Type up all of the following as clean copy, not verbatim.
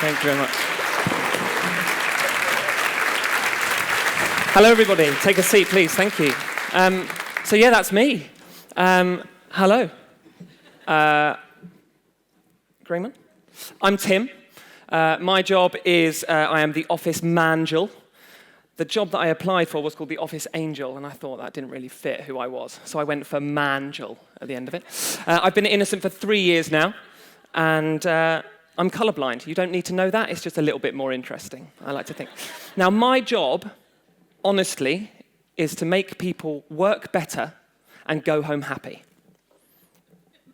Thank you very much. Hello, everybody. Take a seat, please. Thank you. So yeah, that's me. Hello. Greenman? I'm Tim. My job is I am the Office MANgel. The job that I applied for was called the Office Angel, and I thought that didn't really fit who I was, so I went for MANgel at the end of it. I've been at Innocent for 3 years now, and I'm colorblind. You don't need to know that. It's just a little bit more interesting, I like to think. Now, my job, honestly, is to make people work better and go home happy.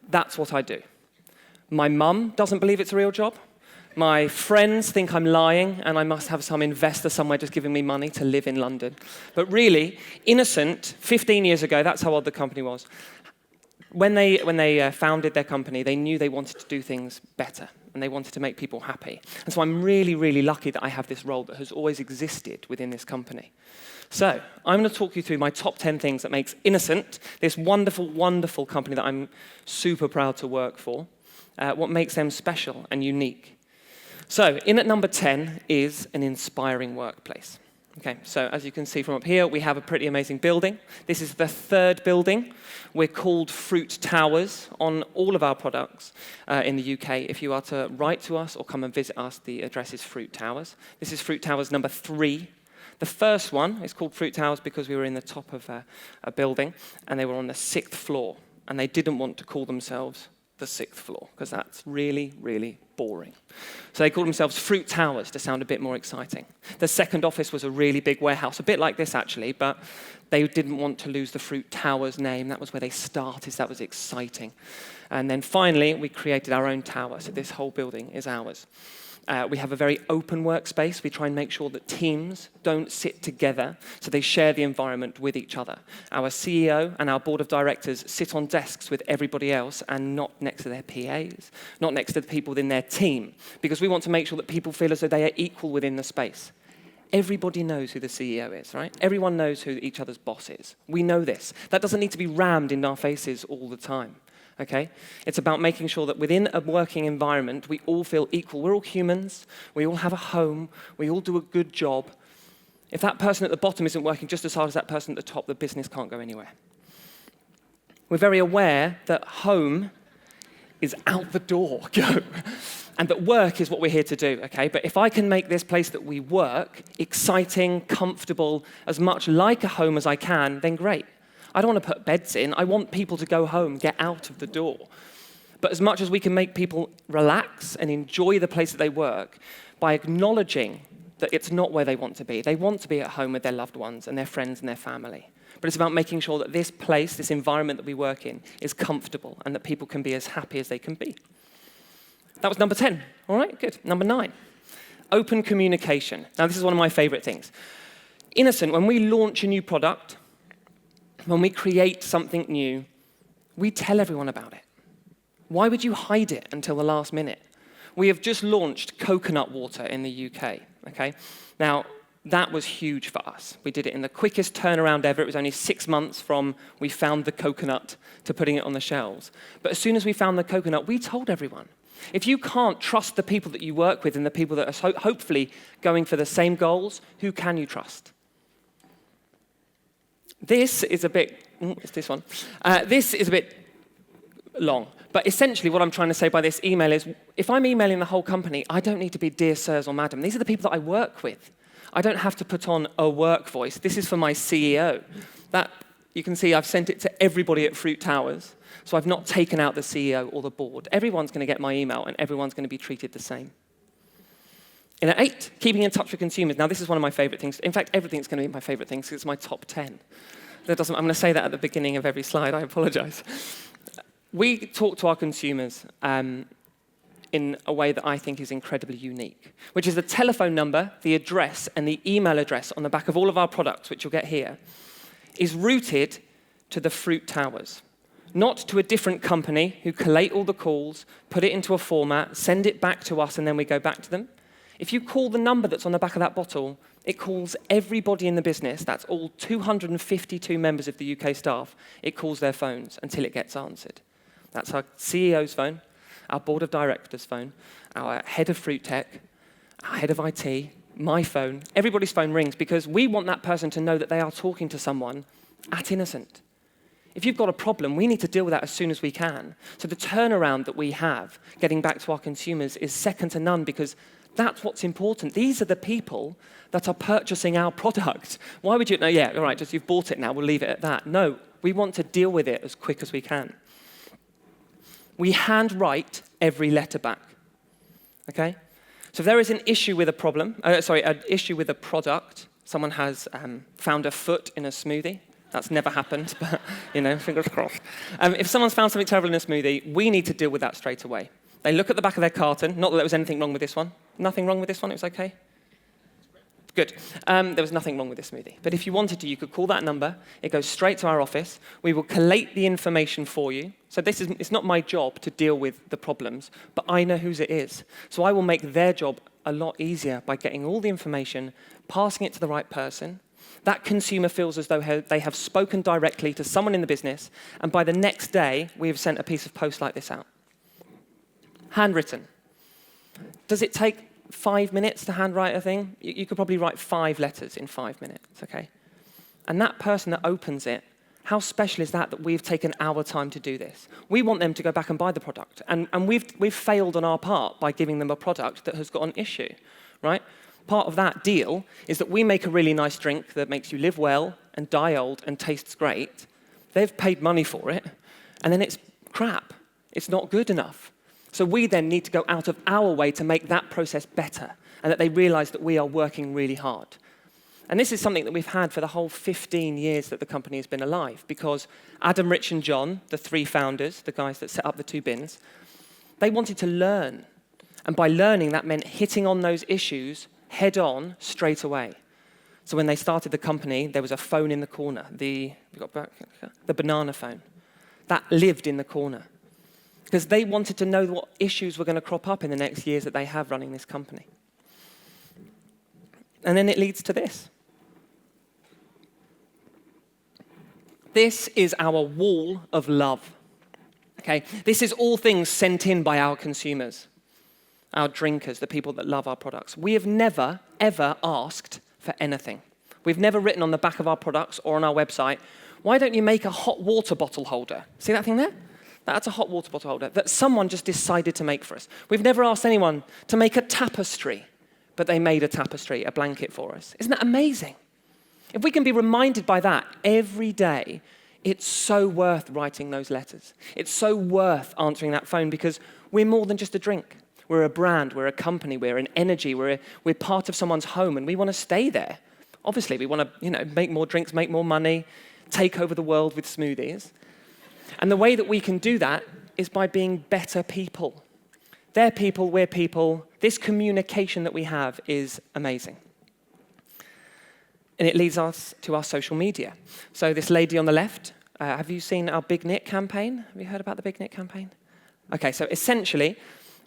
That's what I do. My mum doesn't believe it's a real job. My friends think I'm lying, and I must have some investor somewhere just giving me money to live in London. But really, Innocent, 15 years ago, that's how old the company was. When they founded their company, they knew they wanted to do things better, and they wanted to make people happy. And so I'm really, really lucky that I have this role that has always existed within this company. So I'm going to talk you through my top 10 things that makes Innocent this wonderful, wonderful company that I'm super proud to work for, what makes them special and unique. So in at number 10 is an inspiring workplace. Okay, so as you can see from up here, we have a pretty amazing building. This is the third building. We're called Fruit Towers on all of our products in the UK. If you are to write to us or come and visit us, the address is Fruit Towers. This is Fruit Towers number 3. The first one is called Fruit Towers because we were in the top of a building, and they were on the 6th floor, and they didn't want to call themselves the 6th floor, because that's really, really boring. So they called themselves Fruit Towers to sound a bit more exciting. The second office was a really big warehouse, a bit like this actually, but they didn't want to lose the Fruit Towers name. That was where they started, so that was exciting. And then finally, we created our own tower, so this whole building is ours. We have a very open workspace. We try and make sure that teams don't sit together, so they share the environment with each other. Our CEO and our board of directors sit on desks with everybody else and not next to their PAs, not next to the people within their team, because we want to make sure that people feel as though they are equal within the space. Everybody knows who the CEO is, right? Everyone knows who each other's boss is. We know this. That doesn't need to be rammed in our faces all the time. Okay? It's about making sure that within a working environment, we all feel equal. We're all humans. We all have a home. We all do a good job. If that person at the bottom isn't working just as hard as that person at the top, the business can't go anywhere. We're very aware that home is out the door, go. And that work is what we're here to do, okay? But if I can make this place that we work exciting, comfortable, as much like a home as I can, then great. I don't want to put beds in. I want people to go home, get out of the door. But as much as we can make people relax and enjoy the place that they work by acknowledging that it's not where they want to be. They want to be at home with their loved ones and their friends and their family. But it's about making sure that this place, this environment that we work in, is comfortable and that people can be as happy as they can be. That was number 10. All right, good. Number 9, open communication. Now, this is one of my favorite things. Innocent, when we launch a new product, when we create something new, we tell everyone about it. Why would you hide it until the last minute? We have just launched coconut water in the UK, okay? Now, that was huge for us. We did it in the quickest turnaround ever. It was only 6 months from we found the coconut to putting it on the shelves. But as soon as we found the coconut, we told everyone. If you can't trust the people that you work with and the people that are hopefully going for the same goals, who can you trust? This is a bit, it's this one. This is a bit long. But essentially what I'm trying to say by this email is, if I'm emailing the whole company, I don't need to be dear sirs or madam. These are the people that I work with. I don't have to put on a work voice. This is for my CEO. That, you can see I've sent it to everybody at Fruit Towers. So I've not taken out the CEO or the board. Everyone's going to get my email and everyone's going to be treated the same. And at 8, keeping in touch with consumers. Now, this is one of my favorite things. In fact, everything's going to be my favorite things because it's my top 10. I'm going to say that at the beginning of every slide. I apologize. We talk to our consumers in a way that I think is incredibly unique, which is the telephone number, the address, and the email address on the back of all of our products, which you'll get here, is routed to the Fruit Towers, not to a different company who collate all the calls, put it into a format, send it back to us, and then we go back to them. If you call the number that's on the back of that bottle, it calls everybody in the business. That's all 252 members of the UK staff. It calls their phones until it gets answered. That's our CEO's phone, our board of directors' phone, our head of fruit tech, our head of IT, my phone, everybody's phone rings because we want that person to know that they are talking to someone at Innocent. If you've got a problem, we need to deal with that as soon as we can. So the turnaround that we have, getting back to our consumers, is second to none because that's what's important. These are the people that are purchasing our product. Why would you, no, yeah, all right, just you've bought it now, we'll leave it at that. No, we want to deal with it as quick as we can. We handwrite every letter back, okay? So if there is an issue with a problem, an issue with a product, someone has found a foot in a smoothie. That's never happened, but, fingers crossed. If someone's found something terrible in a smoothie, we need to deal with that straight away. They look at the back of their carton. Not that there was anything wrong with this one. Nothing wrong with this one? It was okay? Good. There was nothing wrong with this smoothie. But if you wanted to, you could call that number. It goes straight to our office. We will collate the information for you. So it's not my job to deal with the problems, but I know whose it is. So I will make their job a lot easier by getting all the information, passing it to the right person. That consumer feels as though they have spoken directly to someone in the business, and by the next day, we have sent a piece of post like this out. Handwritten. Does it take 5 minutes to handwrite a thing? You could probably write 5 letters in 5 minutes, okay? And that person that opens it, how special is that we've taken our time to do this? We want them to go back and buy the product, and we've failed on our part by giving them a product that has got an issue, right? Part of that deal is that we make a really nice drink that makes you live well and die old and tastes great. They've paid money for it, and then it's crap. It's not good enough. So we then need to go out of our way to make that process better, and that they realize that we are working really hard. And this is something that we've had for the whole 15 years that the company has been alive, because Adam, Rich, and John, the 3 founders, the guys that set up the 2 bins, they wanted to learn. And by learning, that meant hitting on those issues head on straight away. So when they started the company, there was a phone in the corner, the banana phone. That lived in the corner. Because they wanted to know what issues were going to crop up in the next years that they have running this company. And then it leads to this. This is our wall of love. Okay? This is all things sent in by our consumers, our drinkers, the people that love our products. We have never, ever asked for anything. We've never written on the back of our products or on our website, why don't you make a hot water bottle holder? See that thing there? That's a hot water bottle holder that someone just decided to make for us. We've never asked anyone to make a tapestry, but they made a tapestry, a blanket for us. Isn't that amazing? If we can be reminded by that every day, it's so worth writing those letters. It's so worth answering that phone because we're more than just a drink. We're a brand, we're a company, we're an energy, we're part of someone's home, and we want to stay there. Obviously, we want to make more drinks, make more money, take over the world with smoothies. And the way that we can do that is by being better people. They're people, we're people. This communication that we have is amazing. And it leads us to our social media. So this lady on the left, have you seen our Big Knit campaign? Have you heard about the Big Knit campaign? Okay, so essentially,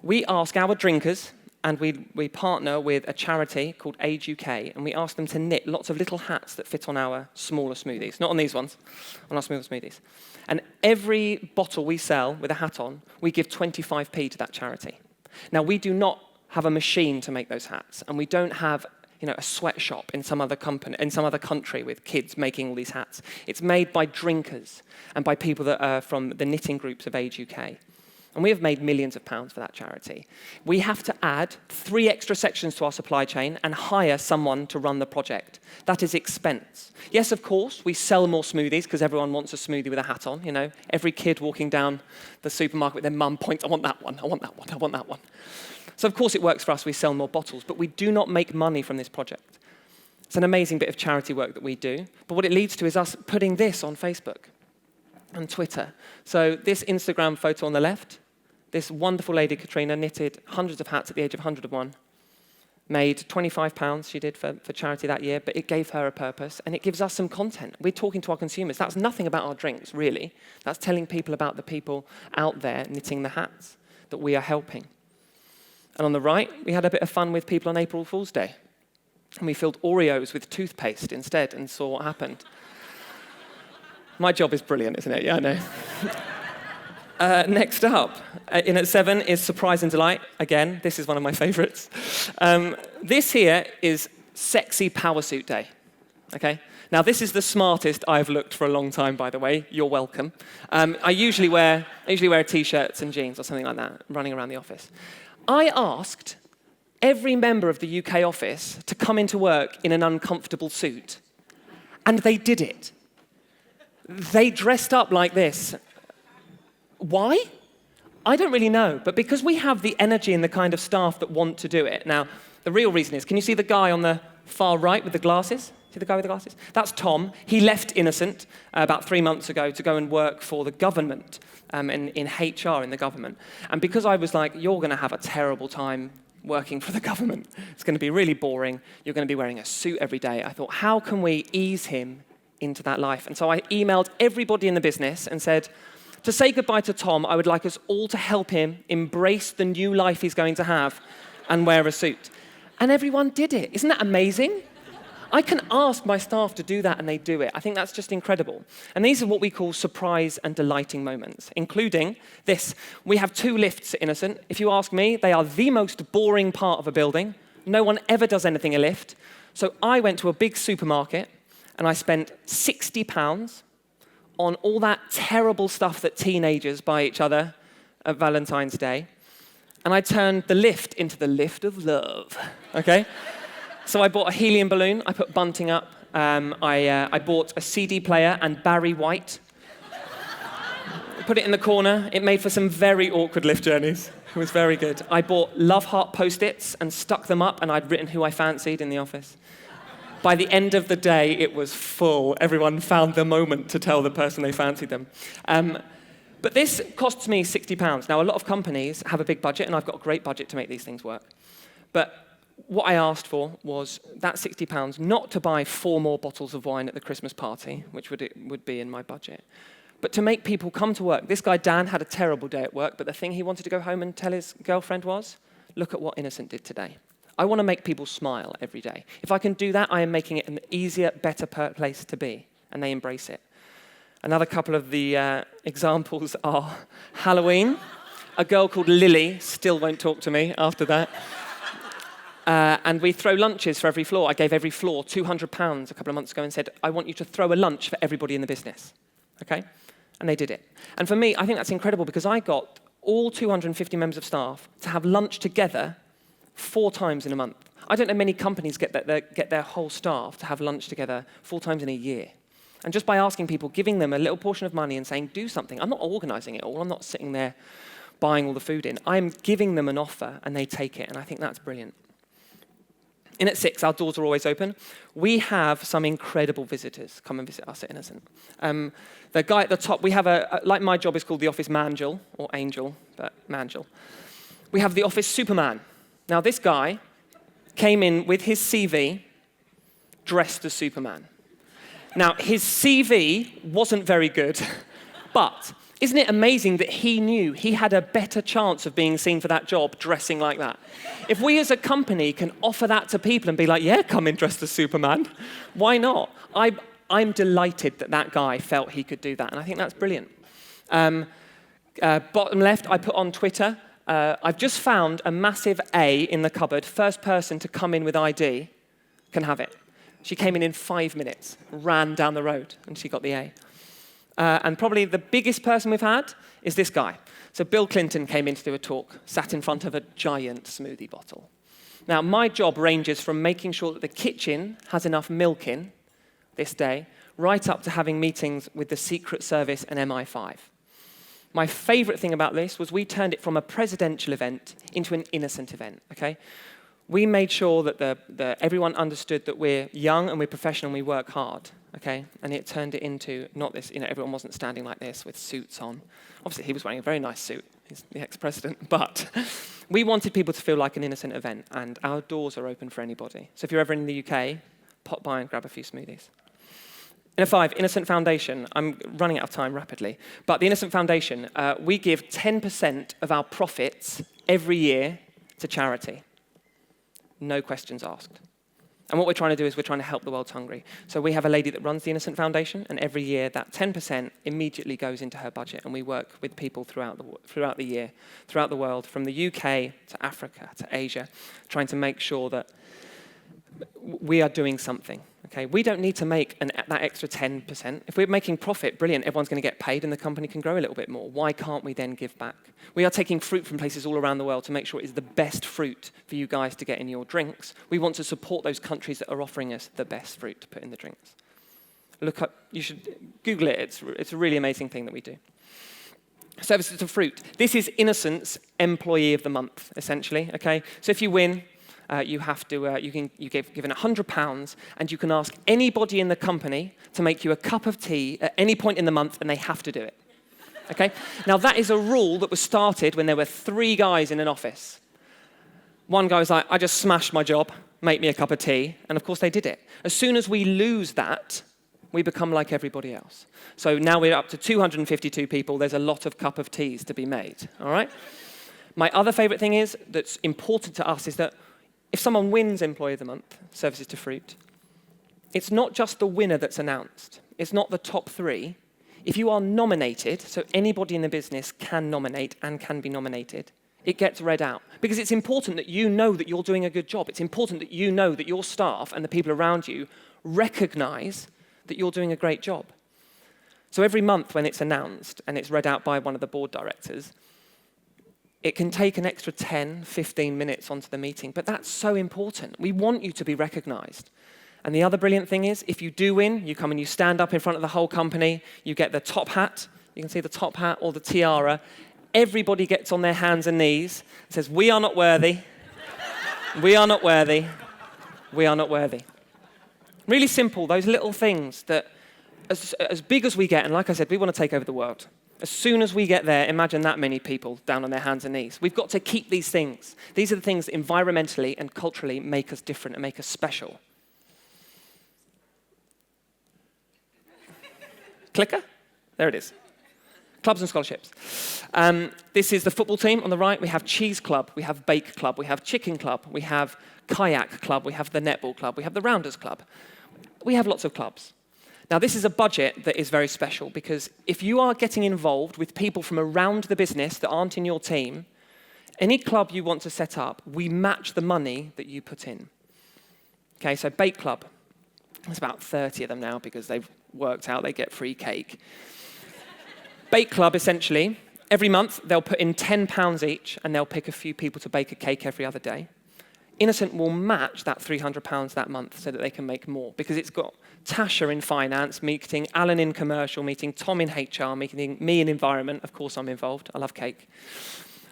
we ask our drinkers, and we partner with a charity called Age UK, and we ask them to knit lots of little hats that fit on our smaller smoothies. Not on these ones, on our smaller smoothies. And every bottle we sell with a hat on, we give 25p to that charity. Now, we do not have a machine to make those hats, and we don't have a sweatshop in some other country with kids making all these hats. It's made by drinkers and by people that are from the knitting groups of Age UK. And we have made millions of pounds for that charity. We have to add 3 extra sections to our supply chain and hire someone to run the project. That is expense. Yes, of course, we sell more smoothies because everyone wants a smoothie with a hat on. Every kid walking down the supermarket with their mum points, I want that one, I want that one, I want that one. So of course it works for us, we sell more bottles, but we do not make money from this project. It's an amazing bit of charity work that we do, but what it leads to is us putting this on Facebook and Twitter. So this Instagram photo on the left, this wonderful lady, Katrina, knitted hundreds of hats at the age of 101, made £25 she did for charity that year, but it gave her a purpose, and it gives us some content. We're talking to our consumers. That's nothing about our drinks, really. That's telling people about the people out there knitting the hats that we are helping. And on the right, we had a bit of fun with people on April Fool's Day. And we filled Oreos with toothpaste instead and saw what happened. My job is brilliant, isn't it? Yeah, I know. Next up, in at 7 is surprise and delight. Again, this is one of my favorites. This here is sexy power suit day, okay? Now, this is the smartest I've looked for a long time, by the way. You're welcome. I usually wear T-shirts and jeans or something like that, running around the office. I asked every member of the UK office to come into work in an uncomfortable suit, and they did it. They dressed up like this. Why? I don't really know, but because we have the energy and the kind of staff that want to do it. Now, the real reason is, can you see the guy on the far right with the glasses? See the guy with the glasses? That's Tom. He left Innocent about 3 months ago to go and work for the government, in HR in the government. And because I was like, you're going to have a terrible time working for the government. It's going to be really boring. You're going to be wearing a suit every day. I thought, how can we ease him into that life? And so I emailed everybody in the business and said, to say goodbye to Tom, I would like us all to help him embrace the new life he's going to have and wear a suit. And everyone did it. Isn't that amazing? I can ask my staff to do that and they do it. I think that's just incredible. And these are what we call surprise and delighting moments, including this. We have 2 lifts at Innocent. If you ask me, they are the most boring part of a building. No one ever does anything in a lift. So I went to a big supermarket and I spent £60 on all that terrible stuff that teenagers buy each other at Valentine's Day. And I turned the lift into the lift of love, okay? So I bought a helium balloon, I put bunting up, I bought a CD player and Barry White. Put it in the corner, it made for some very awkward lift journeys. It was very good. I bought love heart Post-its and stuck them up and I'd written who I fancied in the office. By the end of the day, it was full. Everyone found the moment to tell the person they fancied them. But this costs me £60. Now, a lot of companies have a big budget, and I've got a great budget to make these things work. But what I asked for was that £60 not to buy 4 more bottles of wine at the Christmas party, which would be in my budget, but to make people come to work. This guy, Dan, had a terrible day at work, but the thing he wanted to go home and tell his girlfriend was, look at what Innocent did today. I want to make people smile every day. If I can do that, I am making it an easier, better place to be, and they embrace it. Another couple of the examples are Halloween. A girl called Lily still won't talk to me after that. And we throw lunches for every floor. I gave every floor £200 a couple of months ago and said, I want you to throw a lunch for everybody in the business, okay? And they did it. And for me, I think that's incredible because I got all 250 members of staff to have lunch together 4 times in a month. I don't know many companies get their whole staff to have lunch together 4 times in a year. And just by asking people, giving them a little portion of money and saying, do something. I'm not organising it all. I'm not sitting there buying all the food in. I'm giving them an offer and they take it. And I think that's brilliant. In at 6, our doors are always open. We have some incredible visitors come and visit us at Innocent. The guy at the top, we have like my job is called the Office MANgel, or Angel, but MANgel. We have the Office Superman. Now, this guy came in with his CV dressed as Superman. Now, his CV wasn't very good, but isn't it amazing that he knew he had a better chance of being seen for that job dressing like that? If we as a company can offer that to people and be like, yeah, come in dressed as Superman, why not? I'm delighted that that guy felt he could do that, and I think that's brilliant. Bottom left, I put on Twitter, I've just found a massive A in the cupboard. First person to come in with ID can have it. She came in 5 minutes, ran down the road, and she got the A. And probably the biggest person we've had is this guy. So Bill Clinton came in to do a talk, sat in front of a giant smoothie bottle. Now, my job ranges from making sure that the kitchen has enough milk in this day, right up to having meetings with the Secret Service and MI5. My favorite thing about this was we turned it from a presidential event into an Innocent event, okay? We made sure that everyone understood that we're young and we're professional and we work hard, okay? And it turned it into not this, everyone wasn't standing like this with suits on. Obviously, he was wearing a very nice suit. He's the ex-president. But we wanted people to feel like an Innocent event, and our doors are open for anybody. So if you're ever in the UK, pop by and grab a few smoothies. In a 5, Innocent Foundation. I'm running out of time rapidly. But the Innocent Foundation, we give 10% of our profits every year to charity. No questions asked. And what we're trying to do is we're trying to help the world's hungry. So we have a lady that runs the Innocent Foundation, and every year that 10% immediately goes into her budget. And we work with people throughout the year, throughout the world, from the UK to Africa to Asia, trying to make sure that we are doing something. Okay, we don't need to make that extra 10%. If we're making profit, brilliant, everyone's going to get paid and the company can grow a little bit more. Why can't we then give back? We are taking fruit from places all around the world to make sure it is the best fruit for you guys to get in your drinks. We want to support those countries that are offering us the best fruit to put in the drinks. Look up, you should Google it. It's a really amazing thing that we do. Services to fruit. This is Innocent's Employee of the Month, essentially. Okay, so if you win, you get given £100, and you can ask anybody in the company to make you a cup of tea at any point in the month, and they have to do it. Okay? Now, that is a rule that was started when there were 3 guys in an office. One guy was like, I just smashed my job, make me a cup of tea, and of course they did it. As soon as we lose that, we become like everybody else. So now we're up to 252 people. There's a lot of cup of teas to be made, all right? My other favorite thing is, that's important to us, is that if someone wins Employee of the Month, Services to Fruit, it's not just the winner that's announced. It's not the top 3. If you are nominated, so anybody in the business can nominate and can be nominated, it gets read out. Because it's important that you know that you're doing a good job. It's important that you know that your staff and the people around you recognize that you're doing a great job. So every month when it's announced and it's read out by one of the board directors, it can take an extra 10, 15 minutes onto the meeting, but that's so important. We want you to be recognized. And the other brilliant thing is, if you do win, you come and you stand up in front of the whole company, you get the top hat, you can see the top hat or the tiara. Everybody gets on their hands and knees and says, we are not worthy, we are not worthy, we are not worthy. Really simple, those little things that as big as we get, and like I said, we want to take over the world. As soon as we get there, imagine that many people down on their hands and knees. We've got to keep these things. These are the things that environmentally and culturally make us different and make us special. Clicker? There it is. Clubs and scholarships. This is the football team on the right. We have Cheese Club, we have Bake Club, we have Chicken Club, we have Kayak Club, we have the Netball Club, we have the Rounders Club. We have lots of clubs. Now, this is a budget that is very special because if you are getting involved with people from around the business that aren't in your team, any club you want to set up, we match the money that you put in. Okay, so Bake Club. There's about 30 of them now because they've worked out they get free cake. Bake Club, essentially, every month they'll put in £10 each and they'll pick a few people to bake a cake every other day. Innocent will match that £300 that month so that they can make more because it's got Tasha in finance meeting, Alan in commercial meeting, Tom in HR meeting, me in environment. Of course I'm involved. I love cake.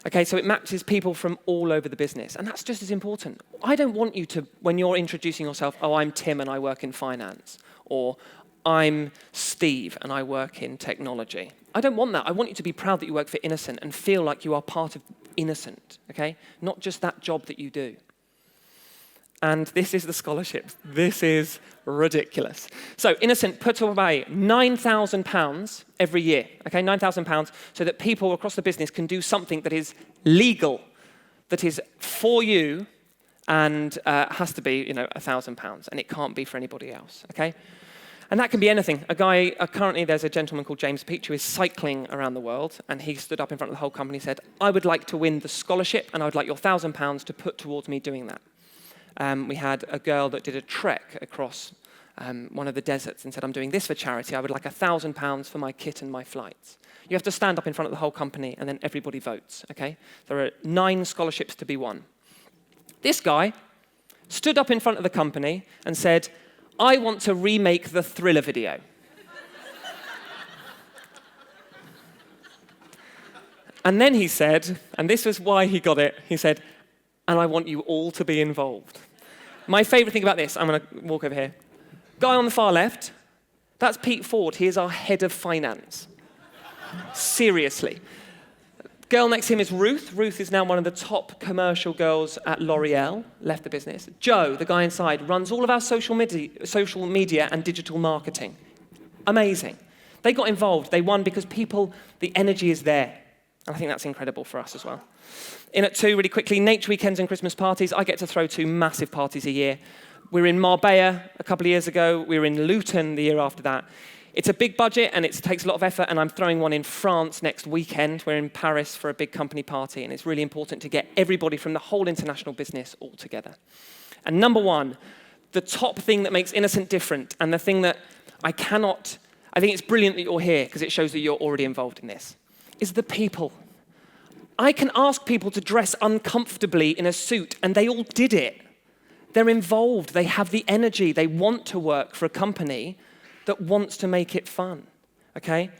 Okay, so it matches people from all over the business, and that's just as important. I don't want you to, when you're introducing yourself, oh, I'm Tim and I work in finance, or I'm Steve and I work in technology. I don't want that. I want you to be proud that you work for Innocent and feel like you are part of Innocent, okay? Not just that job that you do. And this is the scholarships. This is ridiculous. So Innocent put away £9,000 every year, okay, £9,000, so that people across the business can do something that is legal, that is for you, and has to be, £1,000, and it can't be for anybody else, okay? And that can be anything. Currently there's a gentleman called James Peach who is cycling around the world, and he stood up in front of the whole company and said, I would like to win the scholarship, and I would like your £1,000 to put towards me doing that. We had a girl that did a trek across one of the deserts and said, I'm doing this for charity. I would like £1,000 for my kit and my flights. You have to stand up in front of the whole company and then everybody votes, okay? There are 9 scholarships to be won. This guy stood up in front of the company and said, I want to remake the Thriller video. And then he said, and this was why he got it, he said, and I want you all to be involved. My favorite thing about this, I'm going to walk over here. Guy on the far left, that's Pete Ford. He is our head of finance. Seriously. Girl next to him is Ruth. Ruth is now one of the top commercial girls at L'Oreal, left the business. Joe, the guy inside, runs all of our social media and digital marketing. Amazing. They got involved. They won because the energy is there. And I think that's incredible for us as well. In at 2, really quickly, nature weekends and Christmas parties. I get to throw 2 massive parties a year. We were in Marbella a couple of years ago. We were in Luton the year after that. It's a big budget and it takes a lot of effort, and I'm throwing one in France next weekend. We're in Paris for a big company party, and it's really important to get everybody from the whole international business all together. And number 1, the top thing that makes Innocent different, and the thing that I think it's brilliant that you're here because it shows that you're already involved in this, is the people. I can ask people to dress uncomfortably in a suit, and they all did it. They're involved, they have the energy, they want to work for a company that wants to make it fun, okay?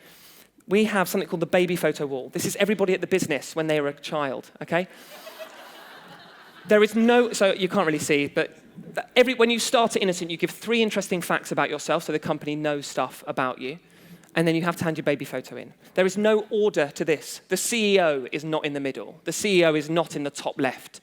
We have something called the baby photo wall. This is everybody at the business when they were a child, okay? There is no, so you can't really see, but when you start at Innocent, you give 3 interesting facts about yourself so the company knows stuff about you. And then you have to hand your baby photo in. There is no order to this. The CEO is not in the middle. The CEO is not in the top left.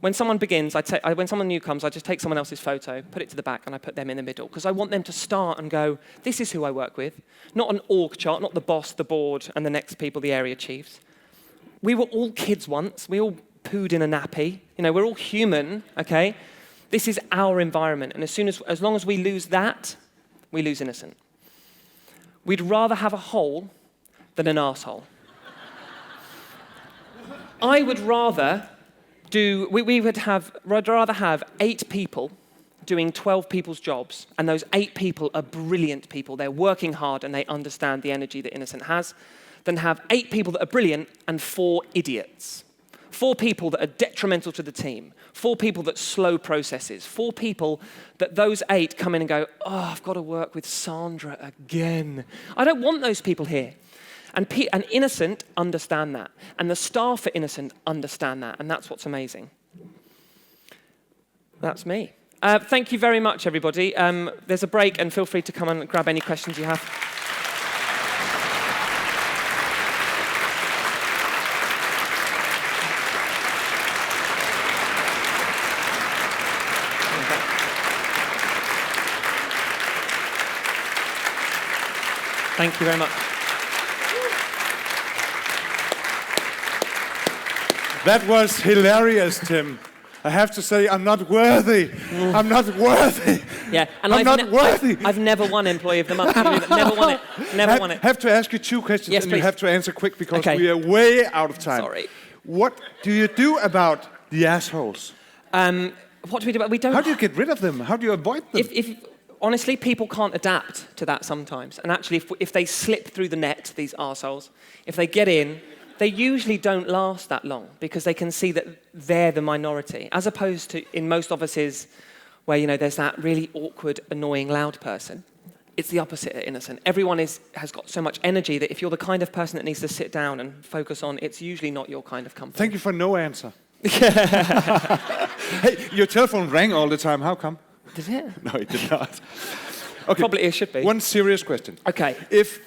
When someone begins, when someone new comes, I just take someone else's photo, put it to the back, and I put them in the middle. Because I want them to start and go, this is who I work with. Not an org chart, not the boss, the board, and the next people, the area chiefs. We were all kids once. We all pooed in a nappy. We're all human, okay? This is our environment. And as long as we lose that, we lose Innocent. We'd rather have a hole than an arsehole. I would rather I'd rather have 8 people doing 12 people's jobs, and those 8 people are brilliant people. They're working hard and they understand the energy that Innocent has, than have 8 people that are brilliant and 4 idiots. 4 people that are detrimental to the team. 4 people that slow processes. 4 people that those 8 come in and go, oh, I've got to work with Sandra again. I don't want those people here. And Innocent understand that. And the staff at Innocent understand that. And that's what's amazing. That's me. Thank you very much, everybody. There's a break, and feel free to come and grab any questions you have. Thank you very much. That was hilarious, Tim. I have to say, I'm not worthy. I'm not worthy. Yeah, and I'm not worthy. I've never won Employee of the Month. Never won it. Never won it. I have to ask you 2 questions, yes, and please. you have to answer quick because we are way out of time. Sorry. What do you do about the assholes? What do we do about? We don't. How do you get rid of them? How do you avoid them? Honestly, people can't adapt to that sometimes. And actually, if they slip through the net, these arseholes, if they get in, they usually don't last that long because they can see that they're the minority, as opposed to in most offices where there's that really awkward, annoying, loud person. It's the opposite at Innocent. Everyone has got so much energy that if you're the kind of person that needs to sit down and focus on, it's usually not your kind of company. Thank you for no answer. Hey, your telephone rang all the time. How come? Did it? No, it did not. Okay. Probably it should be. One serious question. Okay. If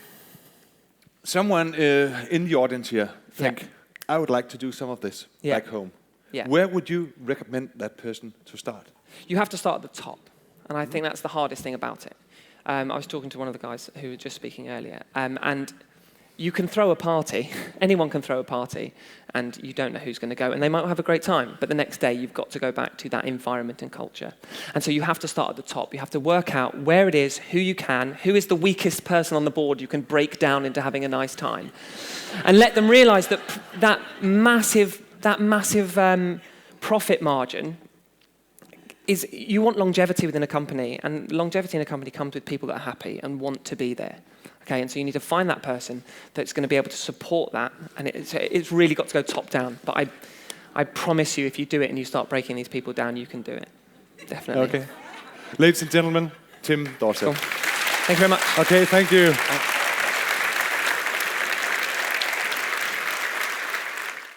someone in the audience here think, I would like to do some of this back home, where would you recommend that person to start? You have to start at the top. And I think that's the hardest thing about it. I was talking to one of the guys who was just speaking earlier. And you can throw a party. Anyone can throw a party. And you don't know who's going to go. And they might have a great time. But the next day, you've got to go back to that environment and culture. And so you have to start at the top. You have to work out where it is, who you can, who is the weakest person on the board you can break down into having a nice time. And let them realize that that massive profit margin is, you want longevity within a company. And longevity in a company comes with people that are happy and want to be there. Okay, and so you need to find that person that's going to be able to support that, and it's really got to go top down. But I promise you, if you do it and you start breaking these people down, you can do it. Definitely. Okay. Ladies and gentlemen, Tim Dorsett. Cool. Thank you very much. Okay, thank you.